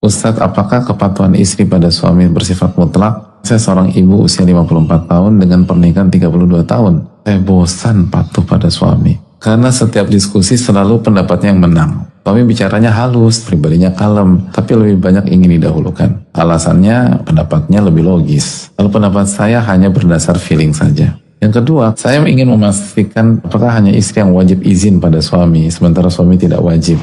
Ustadz, apakah kepatuhan istri pada suami bersifat mutlak? Saya seorang ibu usia 54 tahun dengan pernikahan 32 tahun. Saya bosan patuh pada suami. Karena setiap diskusi selalu pendapatnya yang menang. Suami bicaranya halus, pribadinya kalem, tapi lebih banyak ingin didahulukan. Alasannya pendapatnya lebih logis. Kalau pendapat saya hanya berdasar feeling saja. Yang kedua, saya ingin memastikan apakah hanya istri yang wajib izin pada suami, sementara suami tidak wajib.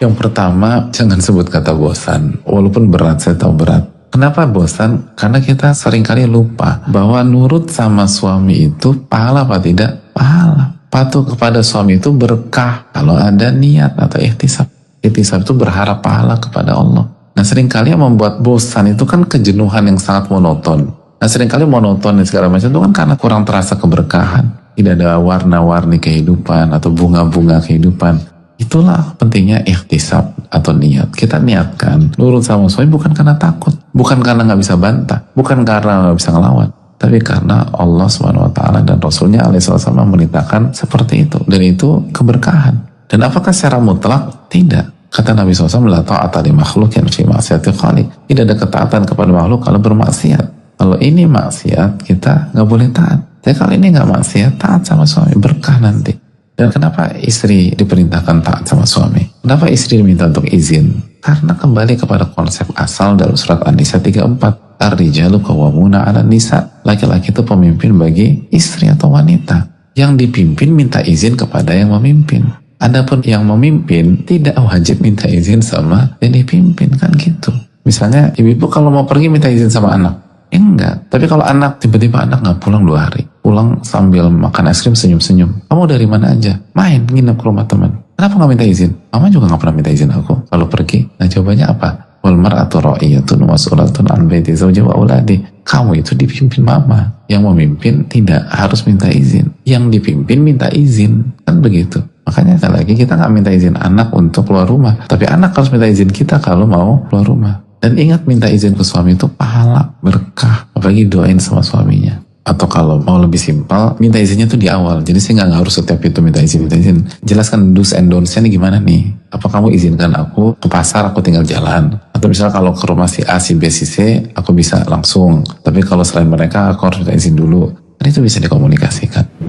Yang pertama, jangan sebut kata bosan. Walaupun berat, saya tahu berat. Kenapa bosan? Karena kita seringkali lupa bahwa nurut sama suami itu pahala apa tidak? Pahala. Patuh kepada suami itu berkah kalau ada niat atau ihtisab. Ihtisab itu berharap pahala kepada Allah. Nah, seringkali yang membuat bosan itu kan kejenuhan yang sangat monoton. Nah, seringkali monoton dan segala macam itu kan karena kurang terasa keberkahan. Tidak ada warna-warni kehidupan atau bunga-bunga kehidupan. Itulah pentingnya ihtisab atau niat. Kita niatkan nurut sama suami bukan karena takut, bukan karena nggak bisa bantah, bukan karena nggak bisa ngelawan, tapi karena Allah SWT dan Rasulnya alaihissalam memerintahkan seperti itu, dan itu keberkahan. Dan apakah secara mutlak? Tidak. Kata Nabi SAW, la ta'ata li makhluqin fi ma'siyatil khaliq. Tidak ada ketaatan kepada makhluk kalau bermaksiat. Kalau ini maksiat, kita nggak boleh taat. Tapi kalau ini nggak maksiat, taat sama suami, berkah nanti. Dan kenapa istri diperintahkan taat sama suami? Kenapa istri diminta untuk izin? Karena kembali kepada konsep asal dalam surat An-Nisa 34. Ar-rijalu qawwamuna 'alan nisa. Laki-laki itu pemimpin bagi istri atau wanita. Yang dipimpin minta izin kepada yang memimpin. Adapun yang memimpin tidak wajib minta izin sama yang dipimpin, kan gitu. Misalnya ibu-ibu kalau mau pergi minta izin sama anak. Enggak. Tapi kalau anak, tiba-tiba anak nggak pulang 2 hari. Pulang sambil makan es krim senyum-senyum. Kamu dari mana aja? Main, nginep ke rumah teman. Kenapa nggak minta izin? Mama juga nggak pernah minta izin aku kalau pergi. Nah, jawabannya apa? Wal mar'atu ra'iyatun mas'ulatun an baiti zawji wa auladi. Kamu itu dipimpin mama. Yang memimpin tidak harus minta izin. Yang dipimpin minta izin. Kan begitu. Makanya sekali lagi kita nggak minta izin anak untuk keluar rumah. Tapi anak harus minta izin kita kalau mau keluar rumah. Dan ingat, minta izin ke suami itu pahala, berkah. Apalagi doain sama suaminya. Atau kalau mau lebih simpel, minta izinnya tuh di awal. Jadi saya nggak harus setiap itu minta izin. Jelaskan do's and don'ts-nya nih gimana nih. Apa kamu izinkan aku ke pasar, aku tinggal jalan. Atau misalnya kalau ke rumah si A, si B, si C, aku bisa langsung. Tapi kalau selain mereka, aku harus minta izin dulu. Dan itu bisa dikomunikasikan.